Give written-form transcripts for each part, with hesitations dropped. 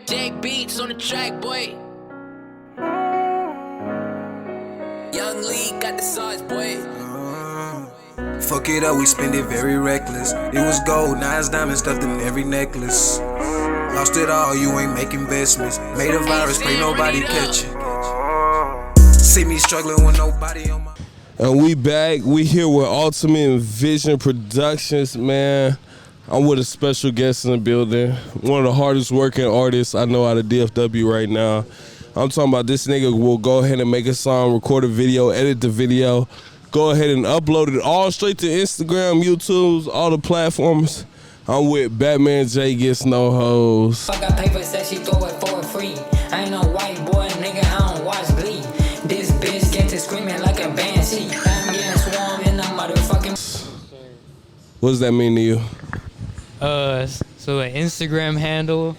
Jake beats on the track, boy. Young Lee got the sauce, boy. Fuck it up, we spend it very reckless. It was gold, now it's diamonds stuffed in every necklace. Lost it all, you ain't make investments. Made a virus, pray nobody catch it. See me struggling with nobody on my... And we back. We here with Ultimate Vision Productions, man. I'm with a special guest in the building. One of the hardest working artists I know out of DFW right now. I'm talking about this nigga will go ahead and make a song, record a video, edit the video, go ahead and upload it all straight to Instagram, YouTube, all the platforms. I'm with BatmanJay Gets No Hoes. Fuck got paper, said she throw it for free. I ain't no white boy, nigga, I don't watch Glee. This bitch get to screaming like a banshee. I'm getting swarmed in the motherfucking... What does that mean to you? So an Instagram handle,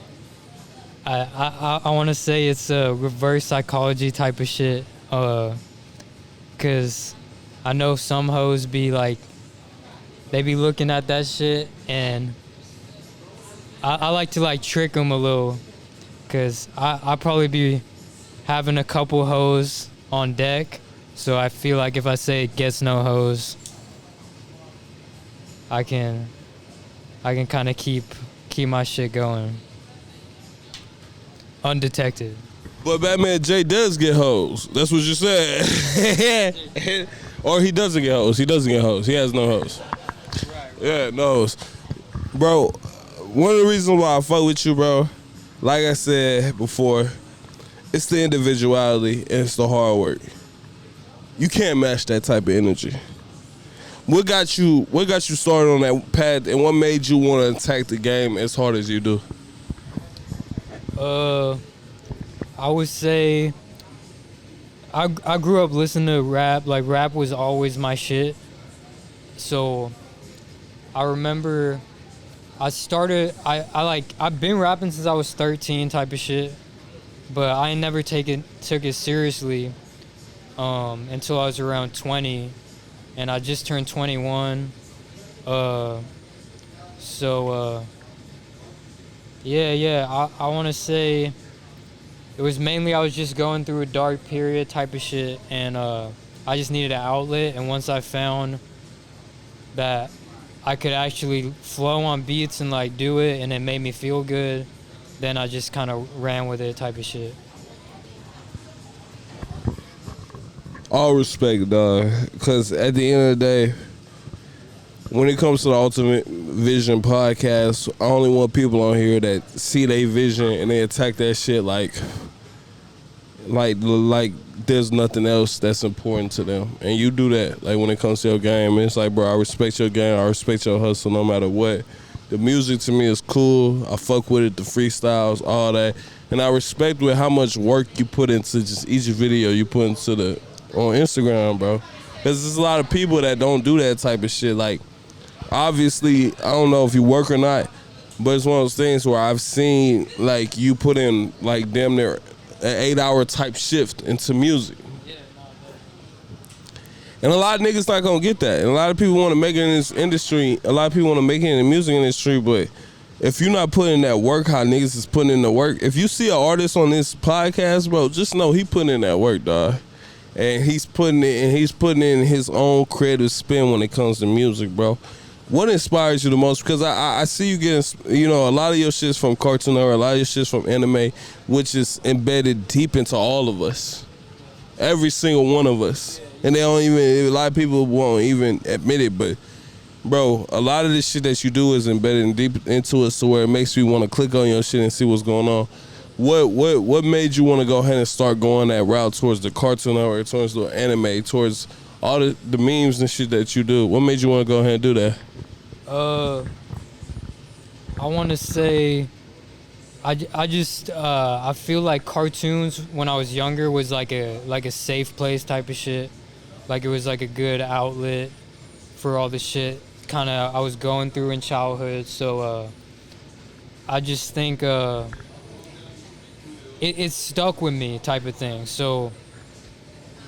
I want to say it's a reverse psychology type of shit. Cause I know some hoes be like, they be looking at that shit, and I like to like trick them a little, cause I probably be having a couple hoes on deck, so I feel like if I say gets no hoes, I can kind of keep my shit going undetected. But BatmanJay does get hoes. That's what you said. Or he doesn't get hoes. He doesn't get hoes. He has no hoes. Yeah, no hoes. Bro, one of the reasons why I fuck with you, bro, like I said before, it's the individuality and it's the hard work. You can't match that type of energy. What got you started on that path, and what made you want to attack the game as hard as you do? I would say I grew up listening to rap. Like, rap was always my shit. So I remember I've been rapping since I was 13 type of shit, but I ain't never took it seriously until I was around 20. And I just turned 21, I want to say it was mainly I was just going through a dark period type of shit, and I just needed an outlet, and once I found that I could actually flow on beats and like do it, and it made me feel good, then I just kind of ran with it type of shit. All respect, dog, because at the end of the day, when it comes to the Ultimate Vision Podcast, I only want people on here that see their vision and they attack that shit like there's nothing else that's important to them. And you do that, like when it comes to your game. It's like, bro, I respect your game, I respect your hustle no matter what. The music to me is cool, I fuck with it, the freestyles, all that. And I respect with how much work you put into just each video you put into on Instagram, bro. Because there's a lot of people that don't do that type of shit. Like, obviously, I don't know if you work or not, but it's one of those things where I've seen, like, you put in, like, damn near an 8-hour type shift into music. And a lot of niggas not gonna get that. And a lot of people want to make it in this industry. A lot of people want to make it in the music industry, but if you're not putting in that work, how niggas is putting in the work, if you see an artist on this podcast, bro, just know he putting in that work, dog. And he's putting in his own creative spin when it comes to music, bro. What inspires you the most? Because I see you getting, a lot of your shit's from Cartoon or a lot of your shit's from anime, which is embedded deep into all of us. Every single one of us. And a lot of people won't even admit it, but bro, a lot of this shit that you do is embedded deep into us, to where it makes me want to click on your shit and see what's going on. What made you want to go ahead and start going that route towards the Cartoon Network, towards the anime, towards all the memes and shit that you do? What made you want to go ahead and do that? I want to say I feel like cartoons when I was younger was like a safe place type of shit. Like, it was like a good outlet for all the shit kind of I was going through in childhood. So I just think it stuck with me type of thing. So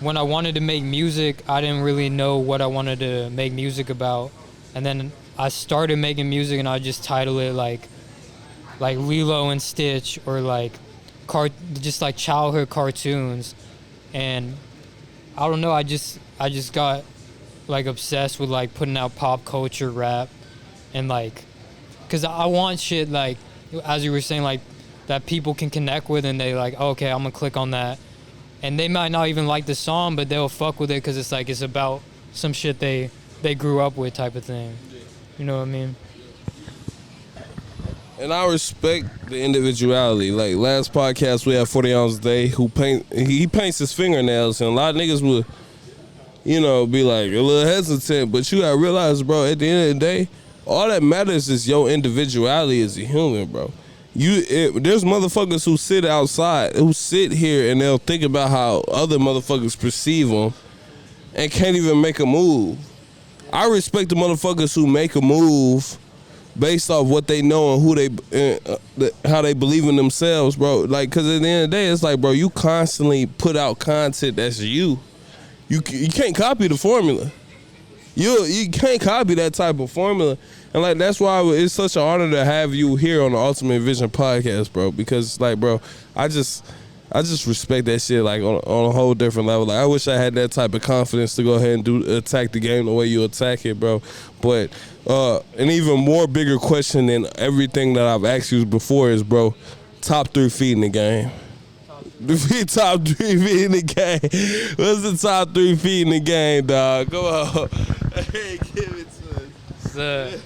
when I wanted to make music, I didn't really know what I wanted to make music about. And then I started making music, and I just title it like like Lilo and Stitch or like just like childhood cartoons, and I don't know, I just got like obsessed with like putting out pop culture rap, and like, cause I want shit like, as you were saying, like that people can connect with, and they like, okay, I'm gonna click on that, and they might not even like the song, but they'll fuck with it because it's like it's about some shit they grew up with type of thing. You know what I mean? And I respect the individuality. Like last podcast we had 40 Ounce Day who he paints his fingernails, and a lot of niggas would, you know, be like a little hesitant, but you gotta realize, bro, at the end of the day, all that matters is your individuality as a human, bro. There's motherfuckers who sit outside, who sit here and they'll think about how other motherfuckers perceive them and can't even make a move. I respect the motherfuckers who make a move based off what they know and who how they believe in themselves, bro. Like, cause at the end of the day, it's like, bro, you constantly put out content that's you. You can't copy the formula. You can't copy that type of formula. And like, that's why it's such an honor to have you here on the Ultimate Vision podcast, bro. Because like, bro, I just respect that shit like on a whole different level. Like, I wish I had that type of confidence to go ahead and attack the game the way you attack it, bro. But an even more bigger question than everything that I've asked you before is, bro, top 3 feet in the game. Top 3 feet in the game. What's the top 3 feet in the game, dog? Go on. Hey, give it to us.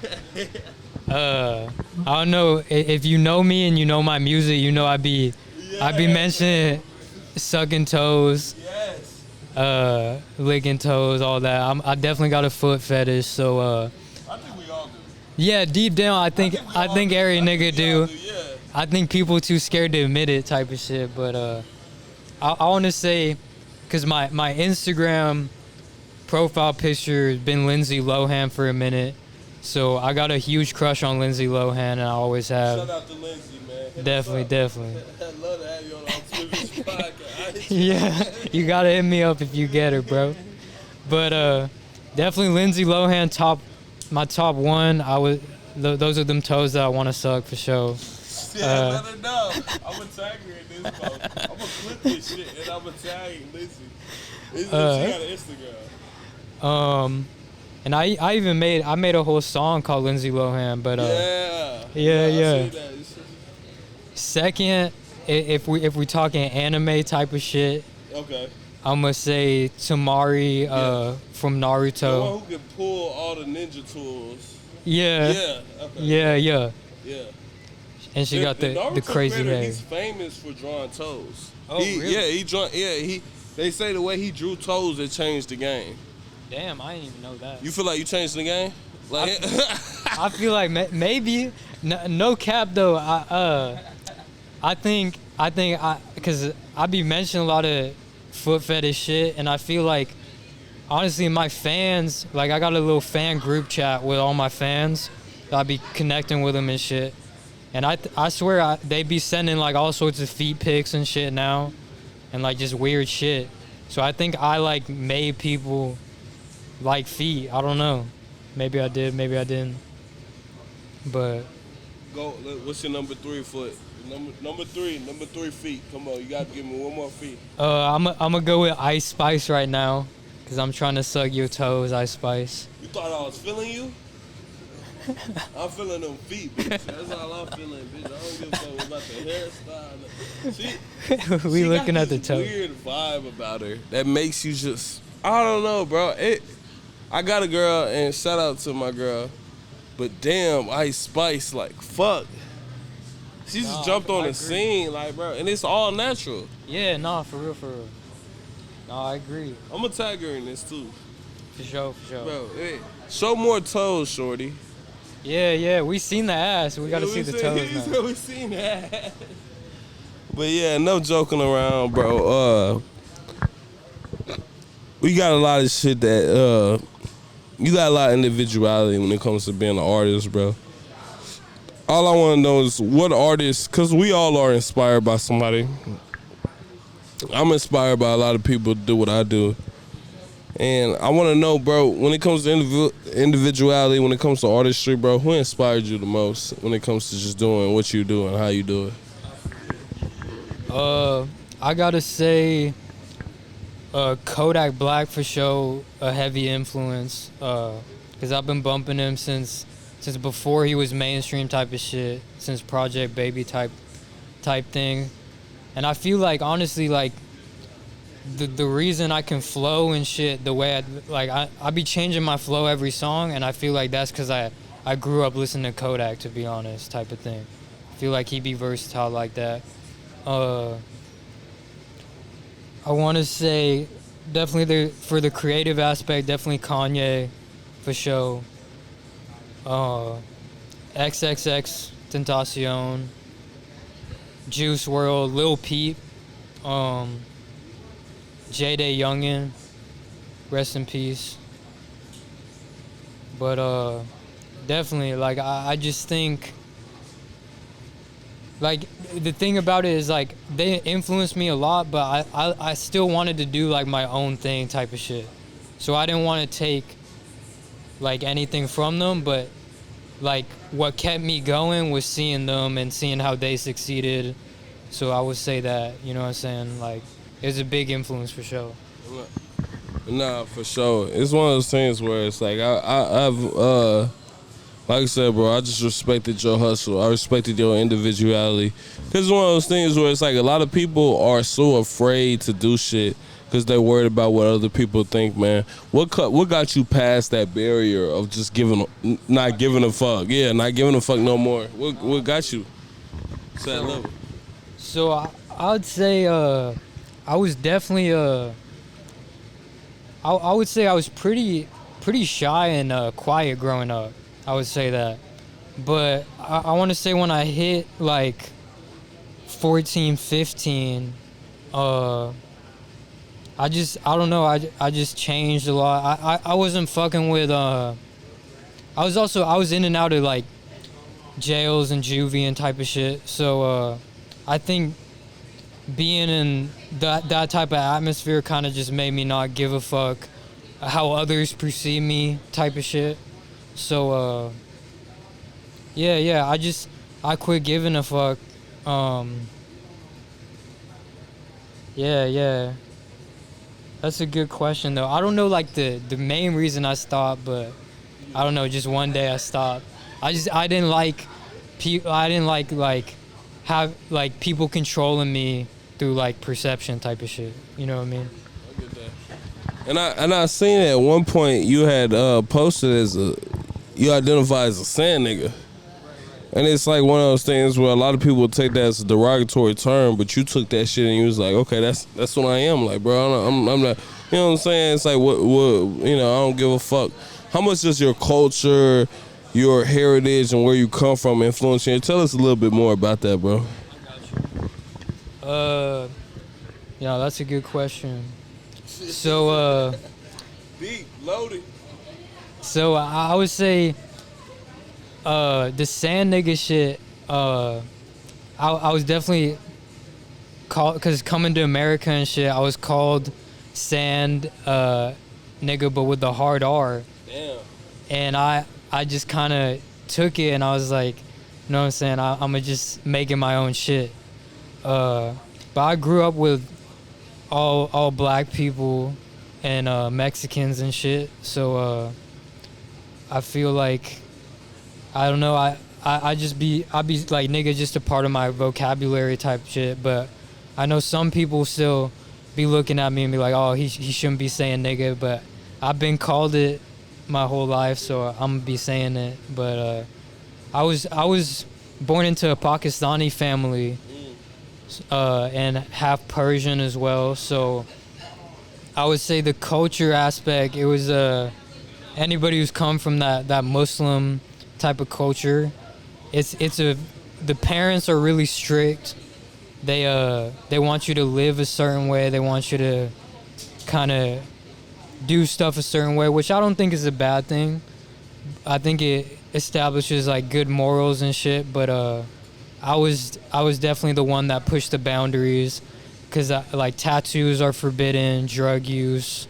I don't know if you know me and you know my music, you know I be mentioning sucking toes, licking toes, all that. I definitely got a foot fetish, so I think we all do. yeah, deep down I think every nigga do. Yeah. I think people too scared to admit it type of shit, but I want to say, because my Instagram profile picture has been Lindsay Lohan for a minute, so I got a huge crush on Lindsay Lohan, and I always have. Shout out to Lindsay, man. Definitely. I'd love to have you on the Ultimate Vision podcast. Yeah, you gotta hit me up if you get her, bro. But definitely Lindsay Lohan, my top one. Those are them toes that I want to suck for sure. Yeah, let her know. I'm gonna tag her in this post. I'm gonna clip this shit and I'm gonna tag Lindsay. She got an Instagram. And I even made a whole song called Lindsay Lohan, but yeah. Second, if we talking anime type of shit, okay, I'm gonna say Tamari from Naruto. The one who can pull all the ninja tools. Yeah. Yeah. Okay. Yeah. Yeah. And she got the crazy hair. He's famous for drawing toes. Oh, really? Yeah, they say the way he drew toes, it changed the game. Damn, I didn't even know that. You feel like you changed the game? Like, I feel like maybe no cap though. I think because I be mentioning a lot of foot fetish shit, and I feel like honestly my fans, like I got a little fan group chat with all my fans. I be connecting with them and shit, and I swear they be sending like all sorts of feet pics and shit now, and like just weird shit. So I think I like made people like feet. I don't know. Maybe I did, maybe I didn't. But go. What's your number 3 foot? Number three feet. Come on, you gotta give me one more feet. I'm gonna go with Ice Spice right now, cause I'm trying to suck your toes, Ice Spice. You thought I was feeling you? I'm feeling them feet, bitch. That's all I'm feeling, bitch. I don't give a fuck about the hairstyle. We she looking got at the this toe. weird vibe about her that makes you just, I don't know, bro. I got a girl, and shout out to my girl, but damn, Ice Spice, like, fuck. She just jumped on the scene, like, bro, and it's all natural. Yeah, nah, for real. No, I agree. I'm gonna tag her in this too. For sure. Bro, hey, show more toes, shorty. Yeah, we seen the ass. We gotta see the toes now. We seen that. But yeah, no joking around, bro. We got a lot of shit that you got a lot of individuality when it comes to being an artist, bro. All I want to know is what artists, because we all are inspired by somebody. I'm inspired by a lot of people to do what I do. And I want to know, bro, when it comes to individuality, when it comes to artistry, bro, who inspired you the most when it comes to just doing what you do and how you do it? I gotta say, Kodak Black for sure, a heavy influence. Cause I've been bumping him since before he was mainstream type of shit, since Project Baby type thing, and I feel like honestly like the reason I can flow and shit the way I be changing my flow every song, and I feel like that's cause I grew up listening to Kodak, to be honest, type of thing. I feel like he be versatile like that. I want to say definitely for the creative aspect, definitely Kanye, for sure. XXX Tentacion, Juice WRLD, Lil Peep, J-Day Youngin, rest in peace. But definitely, like I just think, like the thing about it is like they influenced me a lot, but I still wanted to do like my own thing type of shit. So I didn't want to take like anything from them, but like what kept me going was seeing them and seeing how they succeeded. So I would say that, you know what I'm saying, like it was a big influence for sure. Nah, for sure. It's one of those things where it's like I've like I said, bro, I just respected your hustle. I respected your individuality. Cause it's one of those things where it's like a lot of people are so afraid to do shit because they're worried about what other people think, man. What got you past that barrier of just not giving a fuck? Yeah, not giving a fuck no more. What got you to that level? So I would say I was definitely I would say I was pretty shy and quiet growing up. I would say that, but I want to say when I hit like 14, 15, I don't know, I just changed a lot. I wasn't fucking with I was in and out of like jails and juvie and type of shit. So I think being in that type of atmosphere kind of just made me not give a fuck how others perceive me type of shit. So yeah, I quit giving a fuck. Yeah. That's a good question though. I don't know like the main reason I stopped, but I don't know, just one day I stopped. I didn't like have like people controlling me through like perception type of shit. You know what I mean? I get that. And I seen at one point you had posted you identify as a sand nigga. And it's like one of those things where a lot of people take that as a derogatory term, but you took that shit and you was like, okay, that's what I am. Like, bro, I'm not, you know what I'm saying? It's like, what, you know, I don't give a fuck. How much does your culture, your heritage, and where you come from influence you? Tell us a little bit more about that, bro. Yeah, that's a good question. So, Beat, loaded. So I would say the sand nigga shit, I was definitely called, because coming to America and shit, I was called sand nigga, but with the hard R. Damn. And I just kind of took it and I was like, you know what I'm saying, I'm just making my own shit. But I grew up with all black people and Mexicans and shit, so I feel like, I don't know, I'd be like nigga just a part of my vocabulary type shit, but I know some people still be looking at me and be like, oh, he shouldn't be saying nigga, but I've been called it my whole life, so I'm gonna be saying it. But I was born into a Pakistani family and half Persian as well, so I would say the culture aspect, it was anybody who's come from that Muslim type of culture, the parents are really strict. They want you to live a certain way. They want you to kind of do stuff a certain way, which I don't think is a bad thing. I think it establishes like good morals and shit. But I was definitely the one that pushed the boundaries, because like tattoos are forbidden, drug use,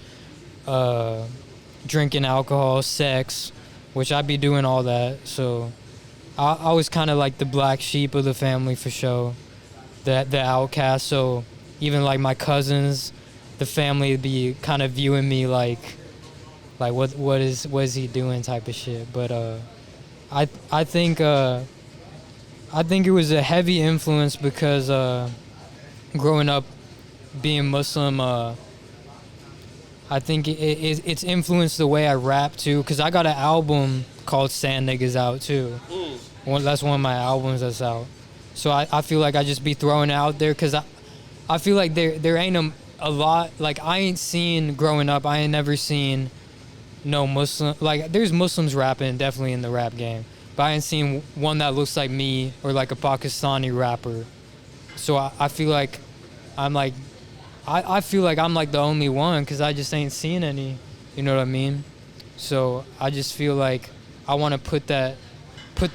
drinking alcohol, sex, which I'd be doing all that. So I was kind of like the black sheep of the family for sure, the outcast. So even like my cousins, the family would be kind of viewing me like what is he doing type of shit. But I think it was a heavy influence because growing up being Muslim, I think it's influenced the way I rap too. Cause I got an album called "Sand Niggas" out too. That's one of my albums that's out. So I feel like I just be throwing it out there, cause I feel like there ain't a lot, like I ain't seen growing up. I ain't never seen no Muslim, like there's Muslims rapping definitely in the rap game, but I ain't seen one that looks like me or like a Pakistani rapper. So I feel like I'm like, I feel like I'm like the only one, because I just ain't seen any, you know what I mean? So I just feel like I want to put that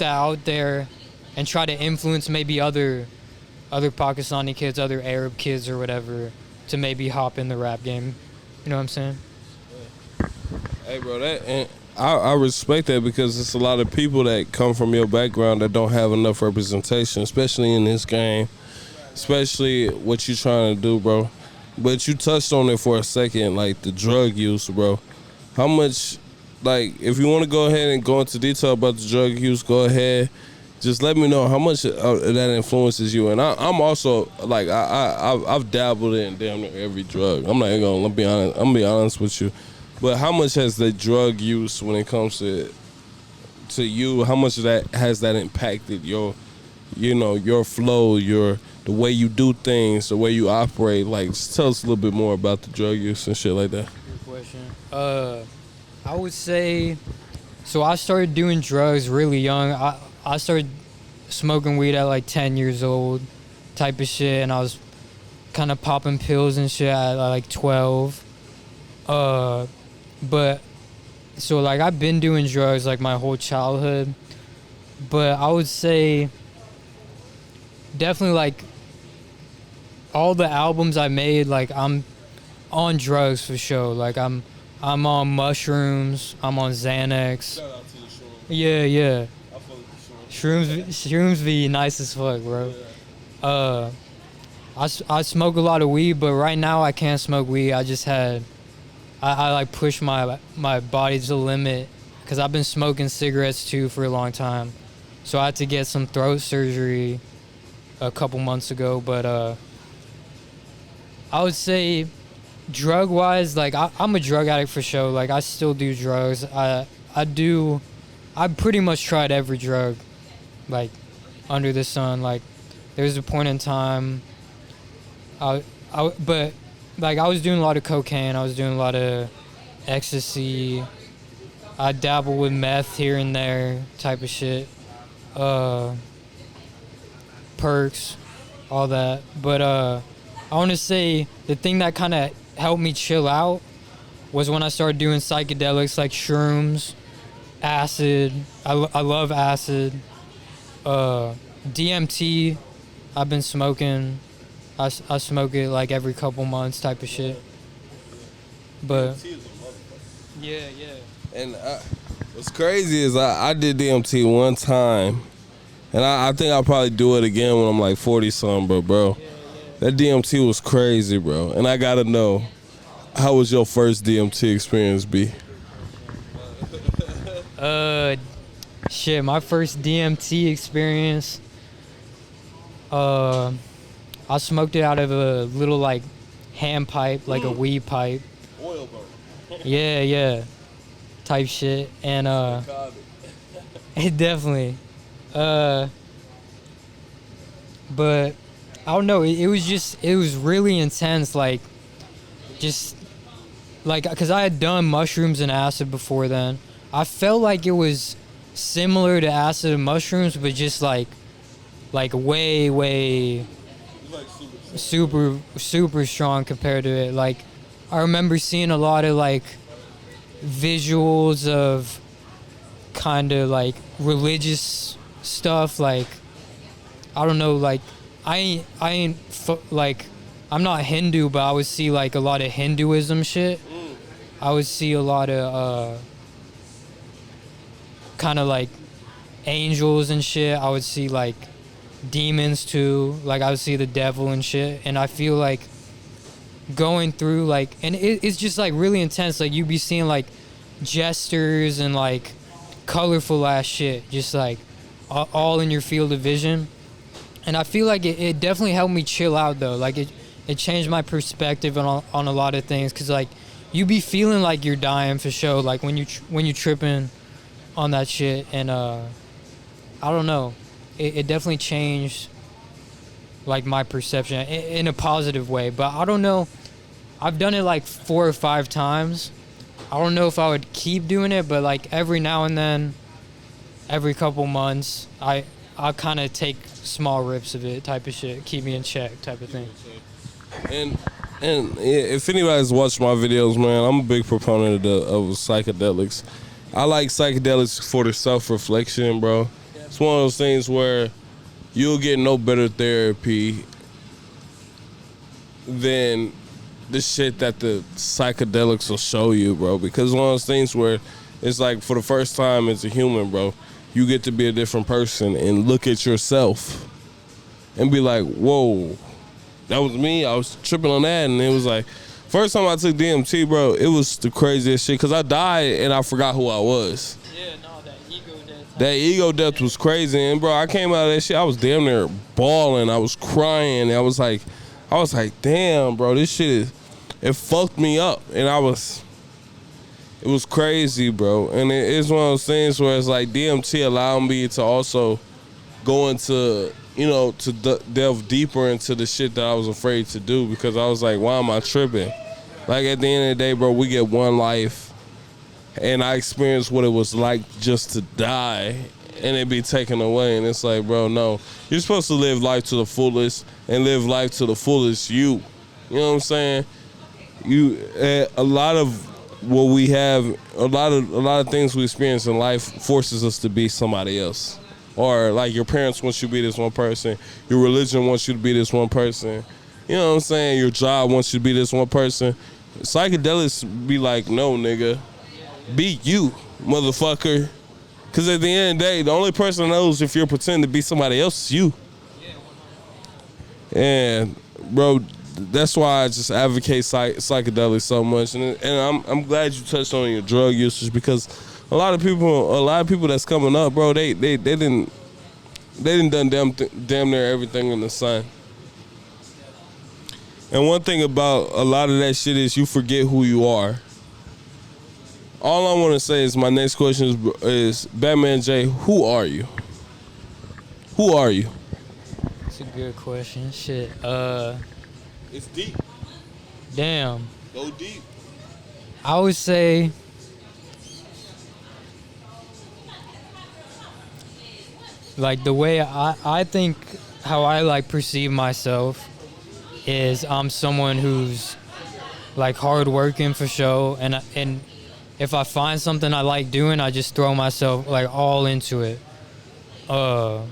out there and try to influence maybe other Pakistani kids, other Arab kids or whatever, to maybe hop in the rap game. You know what I'm saying? Hey, bro, and I respect that, because it's a lot of people that come from your background that don't have enough representation, especially in this game, especially what you trying to do, bro. But you touched on it for a second, like the drug use, bro. How much, like, if you want to go ahead and go into detail about the drug use, go ahead. Just let me know how much of that influences you. And I'm also, like, I've dabbled in damn near every drug. I'm not even gonna be honest. I'm gonna be honest with you. But how much has the drug use, when it comes to you, how much of that has that impacted your flow, the way you do things, the way you operate? Like, just tell us a little bit more about the drug use and shit like that. Good question. I would say, so I started doing drugs really young. I started smoking weed at like 10 years old type of shit, and I was kind of popping pills and shit at like 12. But so like I've been doing drugs like my whole childhood, but I would say definitely like all the albums I made, like I'm on drugs for sure. Like I'm on mushrooms, I'm on Xanax. Shout out to the shrooms. Yeah. I fuck with the shrooms. Shrooms be nice as fuck, bro. I smoke a lot of weed, but right now I can't smoke weed. I just had, I like push my body to the limit, because I've been smoking cigarettes too for a long time. So I had to get some throat surgery a couple months ago. But I would say drug-wise, like I'm a drug addict for sure. Like I still do drugs. I pretty much tried every drug, like under the sun. Like there's a point in time, but like I was doing a lot of cocaine. I was doing a lot of ecstasy. I dabble with meth here and there, type of shit. Perks, all that. But I want to say the thing that kind of helped me chill out was when I started doing psychedelics like shrooms, acid. I love acid. DMT, I've been smoking. I smoke it like every couple months type of shit. But yeah. And what's crazy is I did DMT one time, and I think I'll probably do it again when I'm like 40-something, but bro, that DMT was crazy, bro. And I gotta know, how was your first DMT experience, B? Shit, my first DMT experience, I smoked it out of a little like hand pipe, like a weed pipe. Oil burn. Yeah. Type shit. And it definitely. But I don't know, it was really intense, like just like, cause I had done mushrooms and acid before then. I felt like it was similar to acid and mushrooms, but just like way super strong compared to it. Like I remember seeing a lot of like visuals of kind of like religious stuff. Like I don't know, like I ain't like I'm not Hindu, but I would see like a lot of Hinduism shit. I would see a lot of kind of like angels and shit. I would see like demons too. Like I would see the devil and shit. And I feel like going through like, and it's just like really intense. Like you be seeing like gestures and like colorful ass shit, just like all in your field of vision. And I feel like it definitely helped me chill out though. Like it changed my perspective on a lot of things, cause like you be feeling like you're dying for sure. Like when you tripping on that shit, and I don't know, it definitely changed like my perception in a positive way. But I don't know, I've done it like 4 or 5 times. I don't know if I would keep doing it, but like every now and then, every couple months, I'll kind of take small rips of it, type of shit, keep me in check, type of thing. And if anybody's watched my videos, man, I'm a big proponent of psychedelics. I like psychedelics for the self-reflection, bro. It's one of those things where you'll get no better therapy than the shit that the psychedelics will show you, bro. Because it's one of those things where it's like, for the first time as a human, bro, you get to be a different person and look at yourself and be like, whoa, that was me. I was tripping on that. And it was like, first time I took DMT, bro, it was the craziest shit, because I died and I forgot who I was. Yeah, no, that ego death. That ego death was crazy. And, bro, I came out of that shit, I was damn near bawling. I was crying. I was like, damn, bro, this shit it fucked me up. And it was crazy, bro. And it's one of those things where it's like DMT allowed me to also go into, you know, to delve deeper into the shit that I was afraid to do, because I was like, why am I tripping? Like, at the end of the day, bro, we get one life, and I experienced what it was like just to die and it be taken away. And it's like, bro, no. You're supposed to live life to the fullest and live life to the fullest you. You know what I'm saying? A lot of what we have, a lot of things we experience in life forces us to be somebody else. Or like your parents want you to be this one person, your religion wants you to be this one person. You know what I'm saying? Your job wants you to be this one person. Psychedelics be like, no, nigga, be you, motherfucker. Because at the end of the day, the only person that knows if you're pretending to be somebody else is you. And, bro, that's why I just advocate psychedelics so much. And I'm glad you touched on your drug usage, because a lot of people that's coming up, bro, they done damn near everything in the sun. And one thing about a lot of that shit is you forget who you are. All I want to say is, my next question is BatmanJay, who are you? Who are you? That's a good question. Shit. It's deep. Damn. Go deep. I would say like the way I think, how I like perceive myself is I'm someone who's like hardworking for sure, and if I find something I like doing, I just throw myself like all into it. I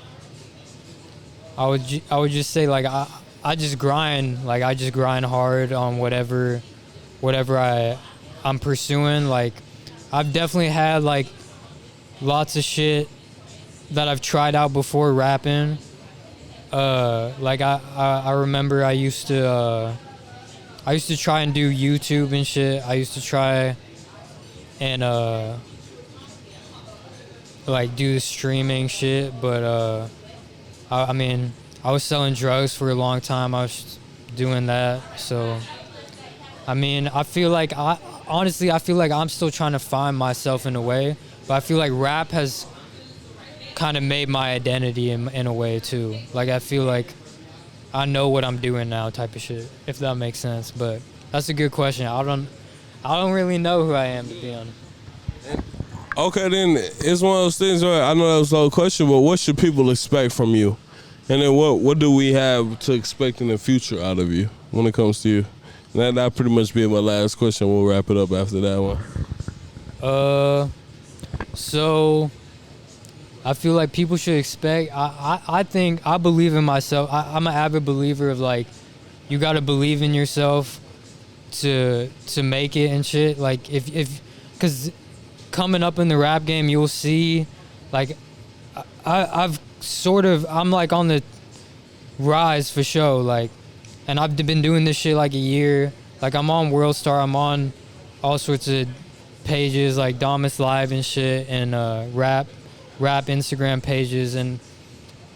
would just say like I just grind, like I just grind hard on whatever I'm pursuing. Like I've definitely had like lots of shit that I've tried out before rapping. Like I remember I used to try and do YouTube and shit. I used to try and like do the streaming shit, but I mean, I was selling drugs for a long time. I was doing that. So I mean, I feel like honestly I feel like I'm still trying to find myself in a way, but I feel like rap has kind of made my identity in a way too. Like I feel like I know what I'm doing now, type of shit, if that makes sense. But that's a good question. I don't really know who I am, to be honest. Okay, then it's one of those things where I know that was a whole question, but what should people expect from you? And then what do we have to expect in the future out of you when it comes to you? And that'll pretty much be my last question. We'll wrap it up after that one. So I feel like people should expect, I think, I believe in myself. I'm an avid believer of like, you gotta believe in yourself to make it and shit. Like because coming up in the rap game, you'll see, like, I'm like on the rise for sure. Like, and I've been doing this shit like a year. Like, I'm on World Star. I'm on all sorts of pages like Damas Live and shit, and rap Instagram pages, and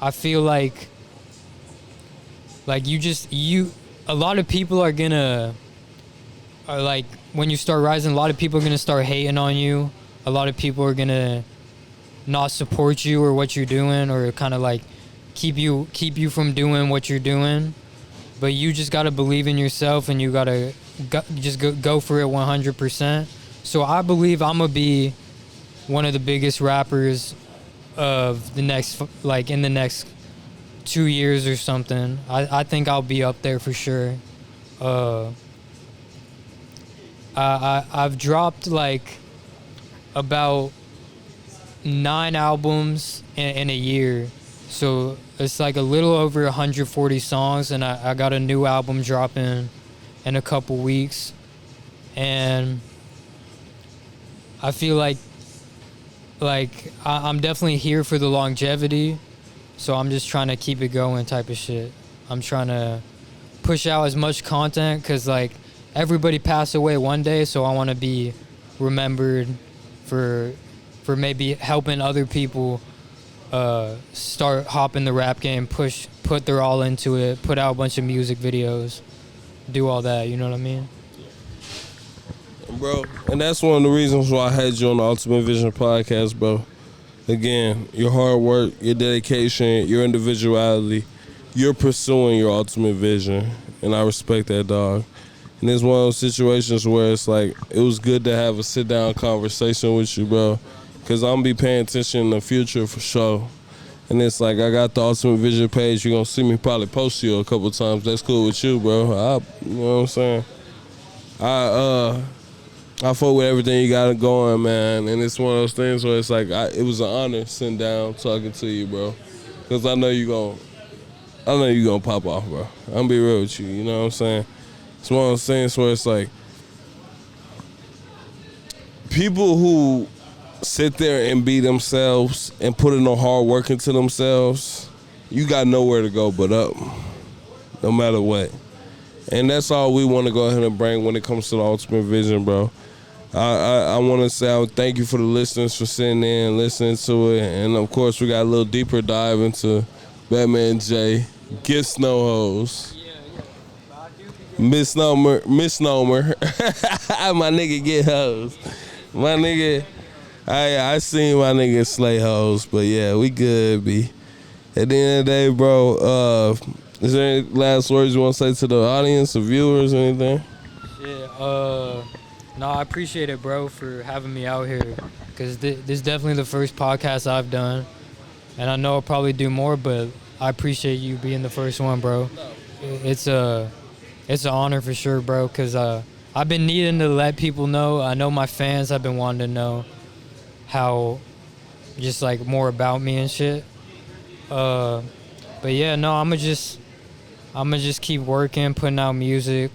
I feel like a lot of people are like, when you start rising, a lot of people are gonna start hating on you. A lot of people are gonna not support you or what you're doing, or kind of like keep you from doing what you're doing. But you just gotta believe in yourself, and you gotta just go for it 100%. So I believe I'm gonna be one of the biggest rappers of the next, like, in the next 2 years or something. I think I'll be up there for sure. I've dropped like about 9 albums in a year, so it's like a little over 140 songs, and I got a new album dropping in a couple weeks, and I feel like I'm definitely here for the longevity, so I'm just trying to keep it going type of shit. I'm trying to push out as much content, because like everybody passed away one day, so I want to be remembered for maybe helping other people start hopping the rap game, put their all into it, put out a bunch of music videos, do all that, you know what I mean? Bro, and that's one of the reasons why I had you on the Ultimate Vision podcast, bro. Again, your hard work, your dedication, your individuality, you're pursuing your ultimate vision, and I respect that, dog. And it's one of those situations where it's like, it was good to have a sit-down conversation with you, bro, because I'm going to be paying attention in the future for sure. And it's like, I got the Ultimate Vision page. You're going to see me probably post you a couple times. That's cool with you, bro. You know what I'm saying? I fuck with everything you got going, man. And it's one of those things where it's like, it was an honor sitting down talking to you, bro. Because I know you're going to pop off, bro. I'm going to be real with you, you know what I'm saying? It's one of those things where it's like, people who sit there and be themselves and put in no hard work into themselves, you got nowhere to go but up, no matter what. And that's all we want to go ahead and bring when it comes to the Ultimate Vision, bro. I want to say thank you for the listeners for sitting in and listening to it. And, of course, we got a little deeper dive into BatmanJay, Get Snow Hoes. Misnomer. My nigga get hoes. My nigga, I seen my nigga slay hoes, but yeah, we good, B. At the end of the day, bro, is there any last words you want to say to the audience, the viewers, or anything? Yeah, no, I appreciate it, bro, for having me out here, because this is definitely the first podcast I've done, and I know I'll probably do more, but I appreciate you being the first one, bro. It's an honor for sure, bro, because I've been needing to let people know. I know my fans have been wanting to know how, just like more about me and shit. But yeah, no, I'm gonna just keep working, putting out music,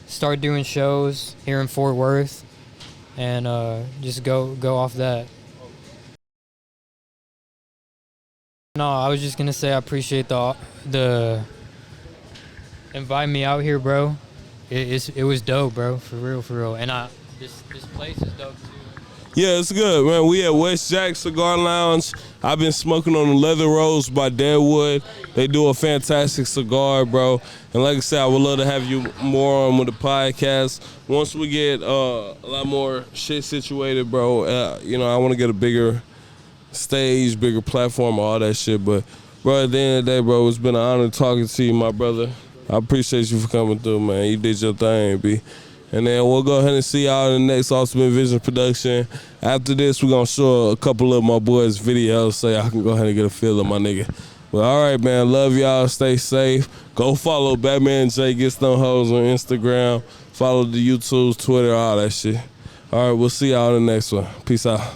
start doing shows here in Fort Worth, and just go off that. No, I was just gonna say I appreciate the invite me out here, bro. It was dope, bro, for real. And this place is dope too. Yeah, it's good, man. We at West Jack Cigar Lounge. I've been smoking on the Leather Rose by Deadwood. They do a fantastic cigar, bro. And like I said, I would love to have you more on with the podcast. Once we get a lot more shit situated, bro, I want to get a bigger stage, bigger platform, all that shit. But, bro, at the end of the day, bro, it's been an honor talking to you, my brother. I appreciate you for coming through, man. You did your thing, B. And then we'll go ahead and see y'all in the next Ultimate Vision production. After this, we're going to show a couple of my boys' videos so y'all can go ahead and get a feel of my nigga. But all right, man. Love y'all. Stay safe. Go follow BatmanJay, Get Snow Hoes on Instagram. Follow the YouTubes, Twitter, all that shit. All right, we'll see y'all in the next one. Peace out.